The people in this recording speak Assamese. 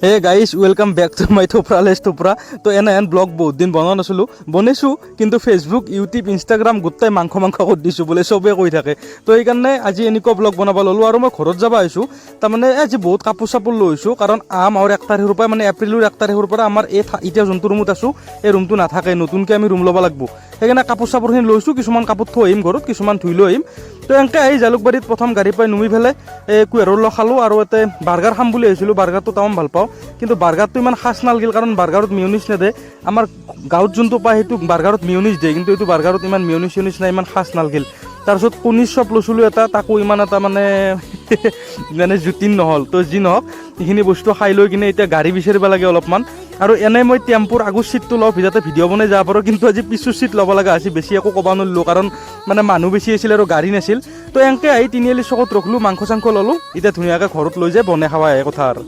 হে guys welcome back to my থোপৰালেছ থোপৰা তো এন ব্লগ বহুত দিন বনোৱা নাছিলোঁ বনাইছোঁ কিন্তু ফেচবুক ইউটিউব ইনষ্টাগ্ৰাম গোটেই মাংস কৰি দিছোঁ বোলে চবেই কৈ থাকে তো সেইকাৰণে আজি এনেকুৱা ব্লগ বনাব ল'লোঁ আৰু মই ঘৰত যাব আহিছোঁ তাৰমানে আজি বহুত কাপোৰ চাপোৰ লৈ আহিছোঁ কাৰণ আমাৰ 1 তাৰিখৰ পৰা মানে এপ্ৰিলৰ 1 তাৰিখৰ পৰা আমাৰ এতিয়া যোনটো ৰুমত আছোঁ এই ৰুমটো নাথাকে নতুনকৈ আমি ৰুম ল'ব লাগিব সেইকাৰণে কাপোৰ চাপোৰখিনি লৈছোঁ কিছুমান কাপোৰ থৈ আহিম ঘৰত কিছুমান ধুই লৈ আহিম তো এনেকৈ আহি জালুকবাৰীত প্ৰথম গাড়ী পাই নুমি পেলাই কুঁহিয়াৰৰ লগত খালোঁ আৰু ইয়াতে বাৰ্গাৰ খাম বুলি আহিছিলোঁ বাৰ্গাৰটো তামাম ভাল পাওঁ কিন্তু বাৰ্গাৰটো ইমান খাচ নালাগিল কাৰণ বাৰ্গাৰত মিউনিছ নেদে আমাৰ গাঁৱত যোনটো পায় সেইটো বাৰ্গাৰত মিউনিছ দিয়ে কিন্তু এইটো বাৰ্গাৰত ইমান মিউনিছ চিউনিছ নাই ইমান খাচ নালাগিল তাৰপিছত কণীৰ চপ লৈছিলোঁ এটা তাকো ইমান এটা মানে জুতিন নহ'ল তো যি নহওক সেইখিনি বস্তু খাই লৈ কিনে এতিয়া গাড়ী বিচাৰিব লাগে অলপমান আৰু এনেই মই টেম্পুৰ আগৰ চিটটো লওঁ যাতে ভিডিঅ' বনাই যাব পাৰোঁ কিন্তু আজি পিছৰ চিট ল'ব লগা হৈছে বেছি একো ক'ব নোৱাৰিলোঁ কাৰণ মানে মানুহ বেছি আছিল আৰু গাড়ী নাছিল তো এনেকৈ আহি তিনিআলি চকত ৰখিলোঁ মাংস চাংস ল'লোঁ এতিয়া ধুনীয়াকৈ ঘৰত লৈ যায় বনাই খাব আহে কথা আৰু